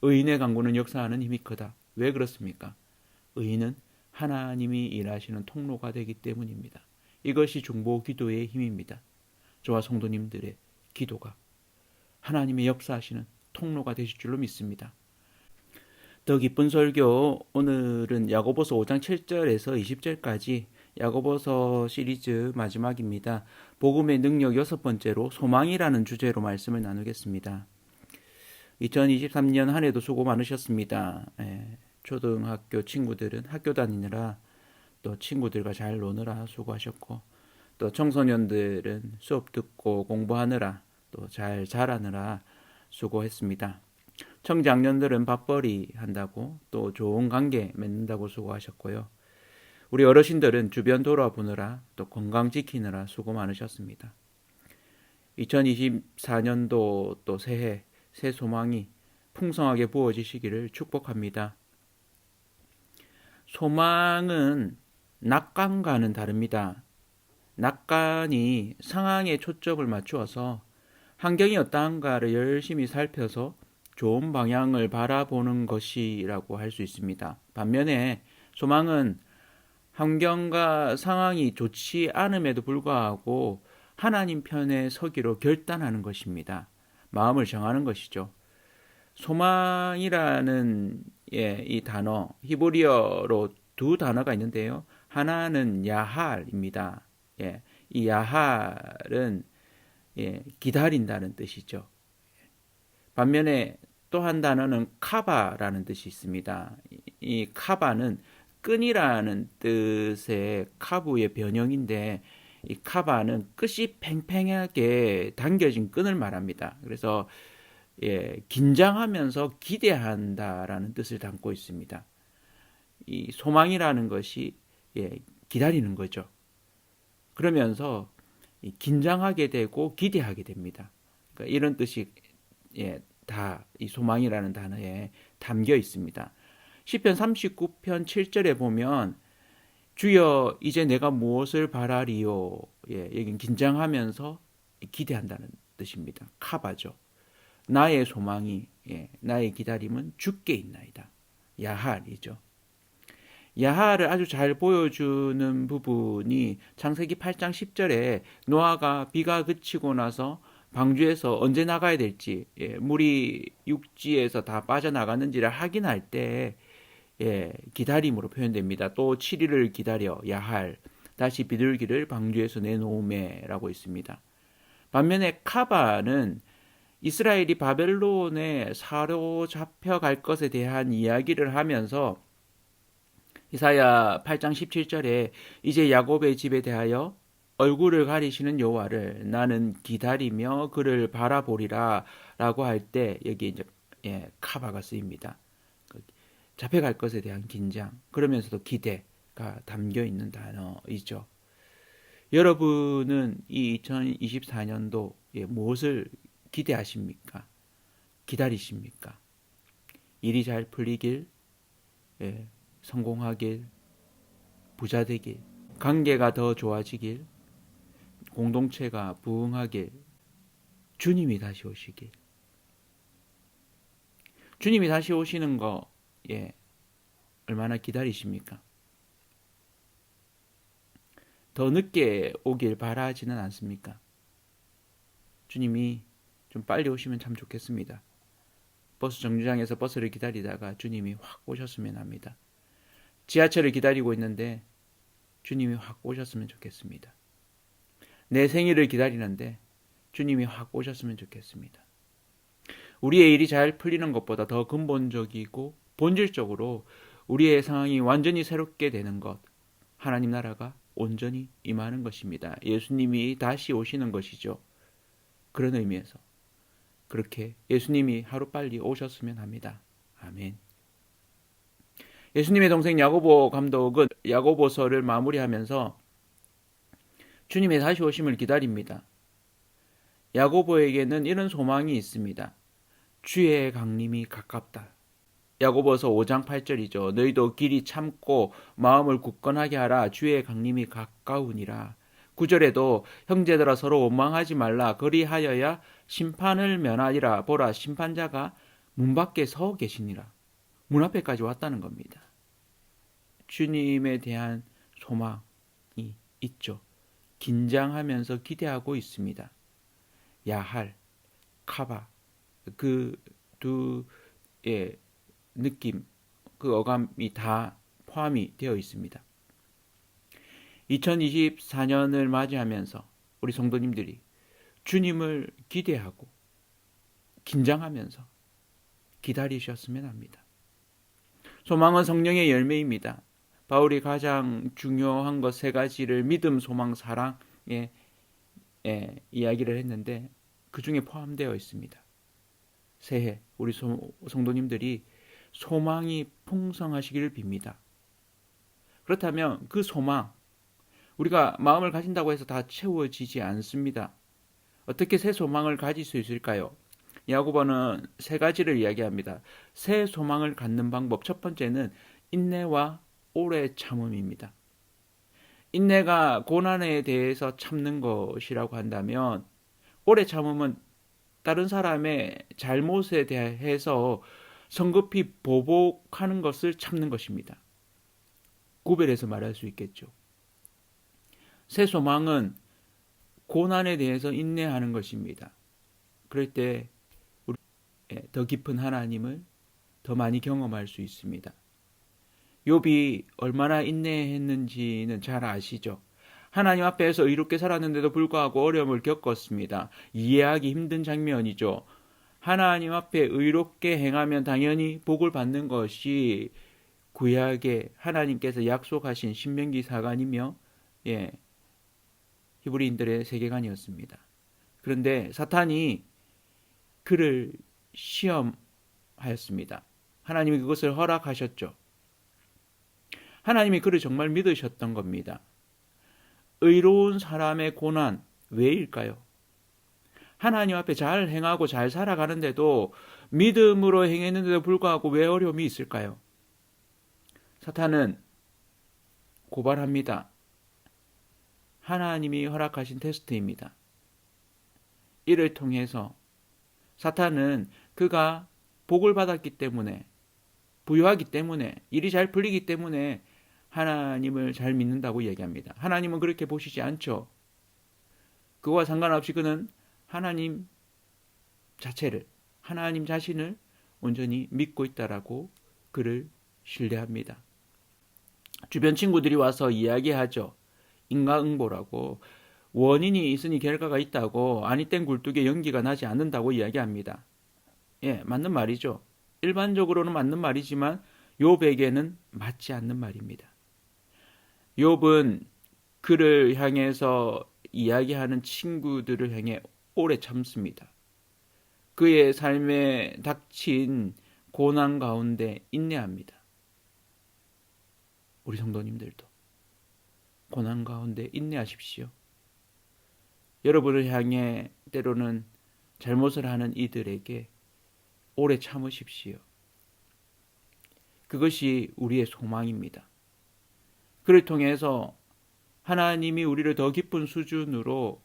의인의 강구는 역사하는 힘이 크다. 왜 그렇습니까? 의인은 하나님이 일하시는 통로가 되기 때문입니다. 이것이 중보 기도의 힘입니다. 저와 성도님들의 기도가 하나님의 역사하시는 통로가 되실 줄로 믿습니다. 더 기쁜 설교, 오늘은 야고보서 5장 7절에서 20절까지 야고보서 시리즈 마지막입니다. 복음의 능력 6번째로 소망이라는 주제로 말씀을 나누겠습니다. 2023년 한 해도 수고 많으셨습니다. 초등학교 친구들은 학교 다니느라 또 친구들과 잘 노느라 수고하셨고, 또 청소년들은 수업 듣고 공부하느라 또 잘 자라느라 수고했습니다. 청장년들은 밥벌이 한다고 또 좋은 관계 맺는다고 수고하셨고요. 우리 어르신들은 주변 돌아보느라 또 건강 지키느라 수고 많으셨습니다. 2024년도 또 새해 새 소망이 풍성하게 부어지시기를 축복합니다. 소망은 낙관과는 다릅니다. 낙관이 상황에 초점을 맞추어서 환경이 어떠한가를 열심히 살펴서 좋은 방향을 바라보는 것이라고 할 수 있습니다. 반면에 소망은 환경과 상황이 좋지 않음에도 불구하고 하나님 편에 서기로 결단하는 것입니다. 마음을 정하는 것이죠. 소망이라는 이 단어, 히브리어로 두 단어가 있는데요. 하나는 야할입니다. 이 야할은 기다린다는 뜻이죠. 반면에 또 한 단어는 카바라는 뜻이 있습니다. 이 카바는 끈이라는 뜻의 카부의 변형인데, 이 카바는 끝이 팽팽하게 당겨진 끈을 말합니다. 그래서 긴장하면서 기대한다라는 뜻을 담고 있습니다. 이 소망이라는 것이 기다리는 거죠. 그러면서 긴장하게 되고 기대하게 됩니다. 그러니까 이런 뜻이 다 이 소망이라는 단어에 담겨 있습니다. 시편 39편 7절에 보면 주여 이제 내가 무엇을 바라리요. 여긴 긴장하면서 기대한다는 뜻입니다. 카바죠. 나의 소망이, 나의 기다림은 주께 있나이다. 야할이죠. 야할을 아주 잘 보여주는 부분이 창세기 8장 10절에 노아가 비가 그치고 나서 방주에서 언제 나가야 될지, 물이 육지에서 다 빠져나갔는지를 확인할 때 기다림으로 표현됩니다. 또 7일을 기다려 야할, 다시 비둘기를 방주에서 내놓으매라고 있습니다. 반면에 카바는 이스라엘이 바벨론에 사로잡혀 갈 것에 대한 이야기를 하면서 이사야 8장 17절에 이제 야곱의 집에 대하여 얼굴을 가리시는 여호와를 나는 기다리며 그를 바라보리라 라고 할 때 여기 이제 카바가 쓰입니다. 잡혀갈 것에 대한 긴장, 그러면서도 기대가 담겨 있는 단어이죠. 여러분은 이 2024년도 무엇을 기대하십니까? 기다리십니까? 일이 잘 풀리길, 성공하길, 부자 되길, 관계가 더 좋아지길, 공동체가 부흥하길, 주님이 다시 오시길. 주님이 다시 오시는 거 얼마나 기다리십니까? 더 늦게 오길 바라지는 않습니까? 주님이 좀 빨리 오시면 참 좋겠습니다. 버스 정류장에서 버스를 기다리다가 주님이 확 오셨으면 합니다. 지하철을 기다리고 있는데 주님이 확 오셨으면 좋겠습니다. 내 생일을 기다리는데 주님이 확 오셨으면 좋겠습니다. 우리의 일이 잘 풀리는 것보다 더 근본적이고 본질적으로 우리의 상황이 완전히 새롭게 되는 것, 하나님 나라가 온전히 임하는 것입니다. 예수님이 다시 오시는 것이죠. 그런 의미에서 그렇게 예수님이 하루빨리 오셨으면 합니다. 아멘. 예수님의 동생 야고보 감독은 야고보서를 마무리하면서 주님의 다시 오심을 기다립니다. 야고보에게는 이런 소망이 있습니다. 주의 강림이 가깝다. 야고보서 5장 8절이죠. 너희도 길이 참고 마음을 굳건하게 하라. 주의 강림이 가까우니라. 9절에도 형제들아 서로 원망하지 말라. 그리하여야 심판을 면하리라. 보라 심판자가 문 밖에 서 계시니라. 문 앞에까지 왔다는 겁니다. 주님에 대한 소망이 있죠. 긴장하면서 기대하고 있습니다. 야할, 카바, 그 두의 느낌, 그 어감이 다 포함이 되어 있습니다. 2024년을 맞이하면서 우리 성도님들이 주님을 기대하고 긴장하면서 기다리셨으면 합니다. 소망은 성령의 열매입니다. 바울이 가장 중요한 것 세 가지를 믿음, 소망, 사랑에 이야기를 했는데 그 중에 포함되어 있습니다. 새해 우리 성도님들이 소망이 풍성하시기를 빕니다. 그렇다면 그 소망, 우리가 마음을 가진다고 해서 다 채워지지 않습니다. 어떻게 새 소망을 가질 수 있을까요? 야고보는 세 가지를 이야기합니다. 새 소망을 갖는 방법, 첫 번째는 인내와 오래 참음입니다. 인내가 고난에 대해서 참는 것이라고 한다면 오래 참음은 다른 사람의 잘못에 대해서 성급히 보복하는 것을 참는 것입니다. 구별해서 말할 수 있겠죠. 새 소망은 고난에 대해서 인내하는 것입니다. 그럴 때 우리 더 깊은 하나님을 더 많이 경험할 수 있습니다. 욥이 얼마나 인내했는지는 잘 아시죠? 하나님 앞에서 의롭게 살았는데도 불구하고 어려움을 겪었습니다. 이해하기 힘든 장면이죠. 하나님 앞에 의롭게 행하면 당연히 복을 받는 것이 구약에 하나님께서 약속하신 신명기 사관이며 히브리인들의 세계관이었습니다. 그런데 사탄이 그를 시험하였습니다. 하나님이 그것을 허락하셨죠. 하나님이 그를 정말 믿으셨던 겁니다. 의로운 사람의 고난 왜일까요? 하나님 앞에 잘 행하고 잘 살아가는데도 믿음으로 행했는데도 불구하고 왜 어려움이 있을까요? 사탄은 고발합니다. 하나님이 허락하신 테스트입니다. 이를 통해서 사탄은 그가 복을 받았기 때문에, 부유하기 때문에, 일이 잘 풀리기 때문에 하나님을 잘 믿는다고 얘기합니다. 하나님은 그렇게 보시지 않죠. 그와 상관없이 그는 하나님 자체를, 하나님 자신을 온전히 믿고 있다라고 그를 신뢰합니다. 주변 친구들이 와서 이야기하죠. 인과응보라고, 원인이 있으니 결과가 있다고, 아니 땐 굴뚝에 연기가 나지 않는다고 이야기합니다. 맞는 말이죠. 일반적으로는 맞는 말이지만 욥에게는 맞지 않는 말입니다. 욥은 그를 향해서 이야기하는 친구들을 향해 오래 참습니다. 그의 삶에 닥친 고난 가운데 인내합니다. 우리 성도님들도 고난 가운데 인내하십시오. 여러분을 향해 때로는 잘못을 하는 이들에게 오래 참으십시오. 그것이 우리의 소망입니다. 그를 통해서 하나님이 우리를 더 깊은 수준으로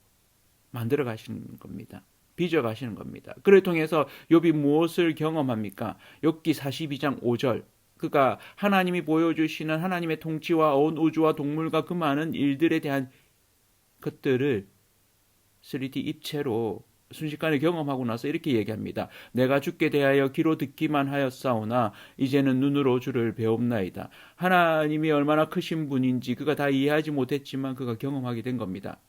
만들어 가시는 겁니다. 빚어 가시는 겁니다. 그를 통해서 욥이 무엇을 경험합니까? 욥기 42장 5절. 그가 하나님이 보여주시는 하나님의 통치와 온 우주와 동물과 그 많은 일들에 대한 것들을 3D 입체로 순식간에 경험하고 나서 이렇게 얘기합니다. 내가 주께 대하여 귀로 듣기만 하였사오나 이제는 눈으로 주를 배웁나이다. 하나님이 얼마나 크신 분인지 그가 다 이해하지 못했지만 그가 경험하게 된 겁니다.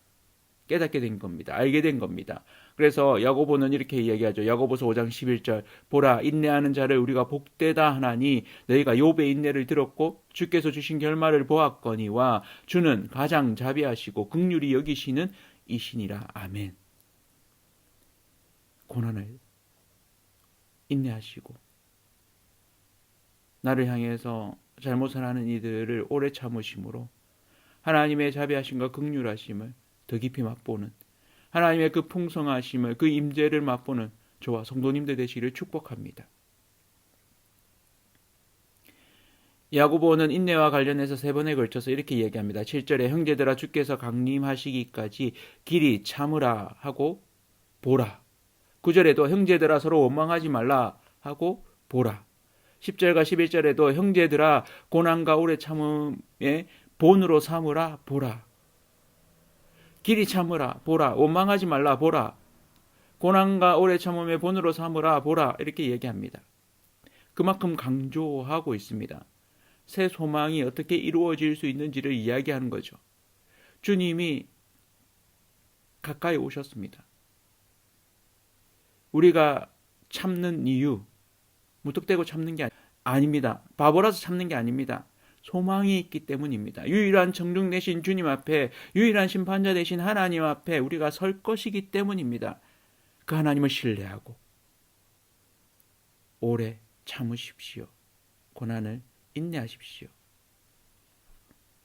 깨닫게 된 겁니다. 알게 된 겁니다. 그래서 야고보는 이렇게 이야기하죠. 야고보서 5장 11절 보라 인내하는 자를 우리가 복되다 하나니 너희가 욥의 인내를 들었고 주께서 주신 결말을 보았거니와 주는 가장 자비하시고 긍휼히 여기시는 이시니라. 아멘. 고난을 인내하시고 나를 향해서 잘못을 하는 이들을 오래 참으심으로 하나님의 자비하심과 긍휼하심을 더 깊이 맛보는 하나님의 그 풍성하심을 그 임재를 맛보는 저와 성도님들 되시기를 축복합니다. 야고보는 인내와 관련해서 3번에 걸쳐서 이렇게 얘기합니다. 7절에 형제들아 주께서 강림하시기까지 길이 참으라 하고 보라. 9절에도 형제들아 서로 원망하지 말라 하고 보라. 10절과 11절에도 형제들아 고난과 오래 참음에 본으로 삼으라 보라. 길이 참으라 보라. 원망하지 말라 보라. 고난과 오래 참음에 본으로 삼으라 보라. 이렇게 얘기합니다. 그만큼 강조하고 있습니다. 새 소망이 어떻게 이루어질 수 있는지를 이야기하는 거죠. 주님이 가까이 오셨습니다. 우리가 참는 이유, 무턱대고 참는 게 아닙니다. 바보라서 참는 게 아닙니다. 소망이 있기 때문입니다. 유일한 정중 되신 주님 앞에, 유일한 심판자 되신 하나님 앞에 우리가 설 것이기 때문입니다. 그 하나님을 신뢰하고 오래 참으십시오. 고난을 인내하십시오.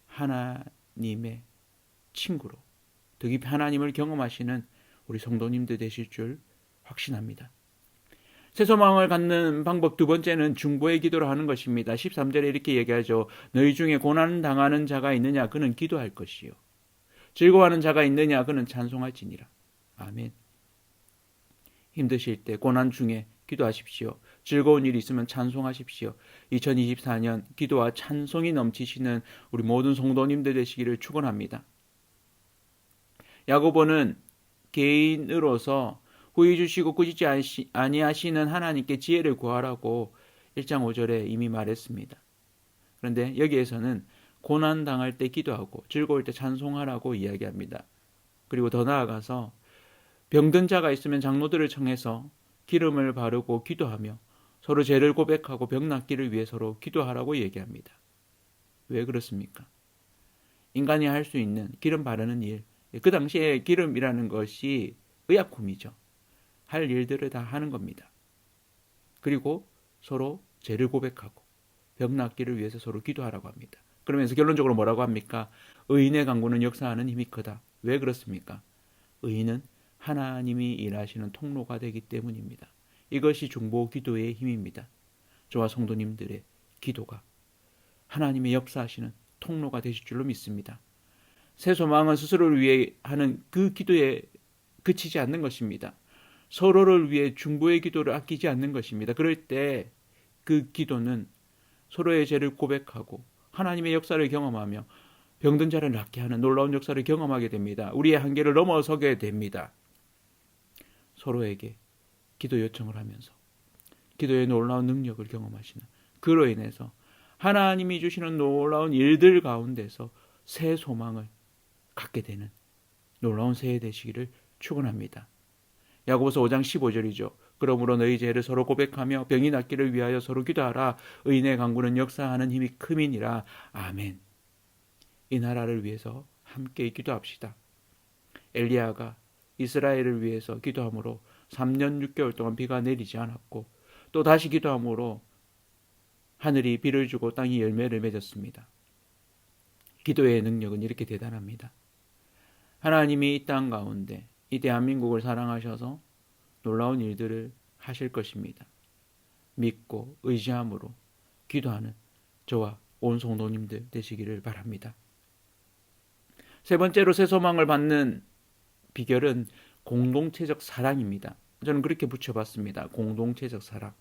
하나님의 친구로 더 깊이 하나님을 경험하시는 우리 성도님들 되실 줄 확신합니다. 새 소망을 갖는 방법 두 번째는 중보의 기도를 하는 것입니다. 13절에 이렇게 얘기하죠. 너희 중에 고난 당하는 자가 있느냐 그는 기도할 것이요. 즐거워하는 자가 있느냐 그는 찬송할지니라. 아멘. 힘드실 때 고난 중에 기도하십시오. 즐거운 일이 있으면 찬송하십시오. 2024년 기도와 찬송이 넘치시는 우리 모든 성도님들 되시기를 축원합니다. 야고보는 개인으로서 후히 주시고 꾸짖지 아니하시는 하나님께 지혜를 구하라고 1장 5절에 이미 말했습니다. 그런데 여기에서는 고난 당할 때 기도하고 즐거울 때 찬송하라고 이야기합니다. 그리고 더 나아가서 병든 자가 있으면 장로들을 청해서 기름을 바르고 기도하며 서로 죄를 고백하고 병 낫기를 위해 서로 기도하라고 얘기합니다. 왜 그렇습니까? 인간이 할 수 있는 기름 바르는 일, 그 당시에 기름이라는 것이 의약품이죠. 할 일들을 다 하는 겁니다. 그리고 서로 죄를 고백하고 병 낫기를 위해서 서로 기도하라고 합니다. 그러면서 결론적으로 뭐라고 합니까? 의인의 간구는 역사하는 힘이 크다. 왜 그렇습니까? 의인은 하나님이 일하시는 통로가 되기 때문입니다. 이것이 중보 기도의 힘입니다. 저와 성도님들의 기도가 하나님의 역사하시는 통로가 되실 줄로 믿습니다. 새 소망은 스스로를 위해 하는 그 기도에 그치지 않는 것입니다. 서로를 위해 중보의 기도를 아끼지 않는 것입니다. 그럴 때 그 기도는 서로의 죄를 고백하고 하나님의 역사를 경험하며 병든 자를 낫게 하는 놀라운 역사를 경험하게 됩니다. 우리의 한계를 넘어서게 됩니다. 서로에게 기도 요청을 하면서 기도의 놀라운 능력을 경험하시는, 그로 인해서 하나님이 주시는 놀라운 일들 가운데서 새 소망을 갖게 되는 놀라운 새해 되시기를 축원합니다. 야고보서 5장 15절이죠. 그러므로 너희 죄를 서로 고백하며 병이 낫기를 위하여 서로 기도하라. 의인의 간구는 역사하는 힘이 큼이니라. 아멘. 이 나라를 위해서 함께 기도합시다. 엘리야가 이스라엘을 위해서 기도함으로 3년 6개월 동안 비가 내리지 않았고 또 다시 기도함으로 하늘이 비를 주고 땅이 열매를 맺었습니다. 기도의 능력은 이렇게 대단합니다. 하나님이 이 땅 가운데 이 대한민국을 사랑하셔서 놀라운 일들을 하실 것입니다. 믿고 의지함으로 기도하는 저와 온 성도님들 되시기를 바랍니다. 세 번째로 새 소망을 받는 비결은 공동체적 사랑입니다. 저는 그렇게 붙여봤습니다. 공동체적 사랑.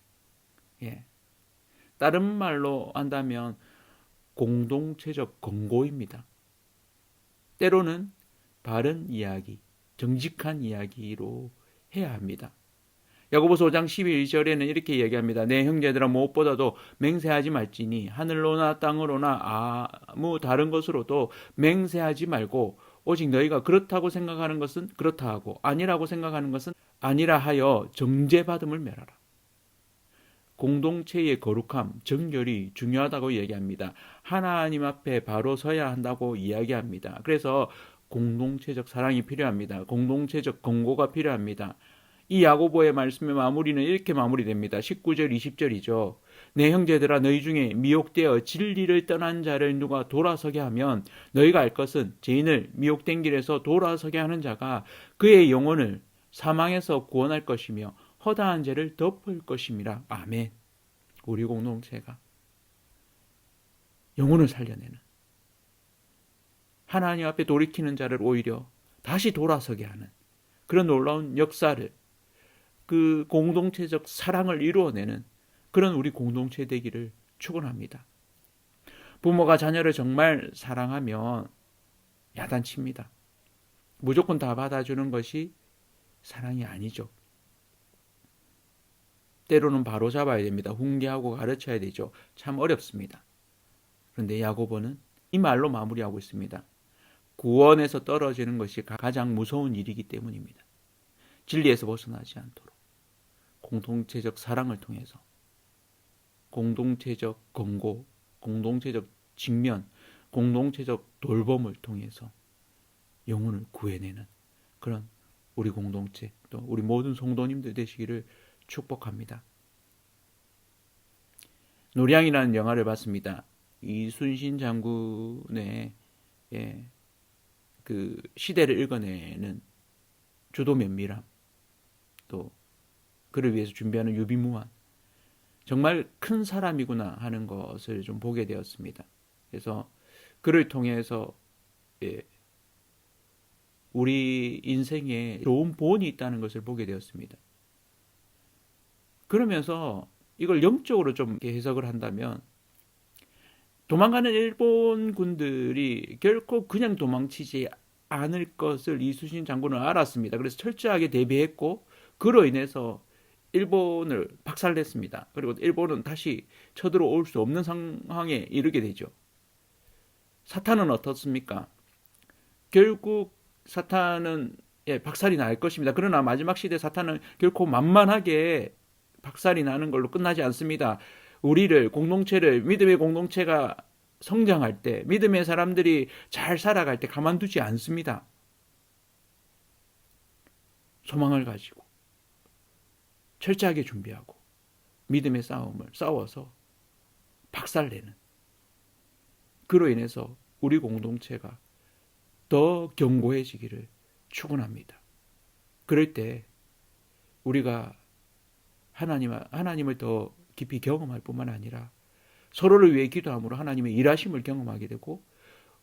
다른 말로 한다면 공동체적 권고입니다. 때로는 바른 이야기, 정직한 이야기로 해야 합니다. 야고보서 5장 12절에는 이렇게 얘기합니다. 내 형제들아 무엇보다도 맹세하지 말지니 하늘로나 땅으로나 아무 다른 것으로도 맹세하지 말고 오직 너희가 그렇다고 생각하는 것은 그렇다 하고 아니라고 생각하는 것은 아니라 하여 정죄받음을 mer하라. 공동체의 거룩함, 정결이 중요하다고 얘기합니다. 하나님 앞에 바로 서야 한다고 이야기합니다. 그래서 공동체적 사랑이 필요합니다. 공동체적 권고가 필요합니다. 이 야고보의 말씀의 마무리는 이렇게 마무리됩니다. 19절 20절이죠. 내 형제들아 너희 중에 미혹되어 진리를 떠난 자를 누가 돌아서게 하면 너희가 알 것은 죄인을 미혹된 길에서 돌아서게 하는 자가 그의 영혼을 사망에서 구원할 것이며 허다한 죄를 덮을 것임이라. 아멘. 우리 공동체가 영혼을 살려내는, 하나님 앞에 돌이키는 자를 오히려 다시 돌아서게 하는 그런 놀라운 역사를 그 공동체적 사랑을 이루어내는 그런 우리 공동체 되기를 축원합니다. 부모가 자녀를 정말 사랑하면 야단칩니다. 무조건 다 받아주는 것이 사랑이 아니죠. 때로는 바로 잡아야 됩니다. 훈계하고 가르쳐야 되죠. 참 어렵습니다. 그런데 야고보는 이 말로 마무리하고 있습니다. 구원에서 떨어지는 것이 가장 무서운 일이기 때문입니다. 진리에서 벗어나지 않도록 공동체적 사랑을 통해서 공동체적 권고, 공동체적 직면, 공동체적 돌봄을 통해서 영혼을 구해내는 그런 우리 공동체, 또 우리 모든 성도님들 되시기를 축복합니다. 노량이라는 영화를 봤습니다. 이순신 장군의 그 시대를 읽어내는 주도 면밀함, 또 그를 위해서 준비하는 유비무환, 정말 큰 사람이구나 하는 것을 좀 보게 되었습니다. 그래서 그를 통해서 우리 인생에 좋은 본이 있다는 것을 보게 되었습니다. 그러면서 이걸 영적으로 좀 해석을 한다면 도망가는 일본 군들이 결코 그냥 도망치지 않을 것을 이순신 장군은 알았습니다. 그래서 철저하게 대비했고 그로 인해서 일본을 박살냈습니다. 그리고 일본은 다시 쳐들어올 수 없는 상황에 이르게 되죠. 사탄은 어떻습니까? 결국 사탄은 박살이 날 것입니다. 그러나 마지막 시대 사탄은 결코 만만하게 박살이 나는 걸로 끝나지 않습니다. 우리를, 공동체를, 믿음의 공동체가 성장할 때, 믿음의 사람들이 잘 살아갈 때 가만두지 않습니다. 소망을 가지고 철저하게 준비하고 믿음의 싸움을 싸워서 박살내는, 그로 인해서 우리 공동체가 더 견고해지기를 축원합니다. 그럴 때 우리가 하나님을 더 깊이 경험할 뿐만 아니라 서로를 위해 기도함으로 하나님의 일하심을 경험하게 되고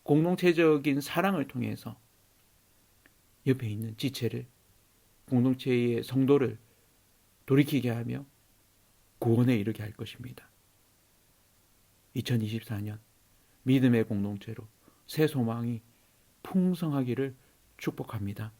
공동체적인 사랑을 통해서 옆에 있는 지체를, 공동체의 성도를 돌이키게 하며 구원에 이르게 할 것입니다. 2024년 믿음의 공동체로 새 소망이 풍성하기를 축복합니다.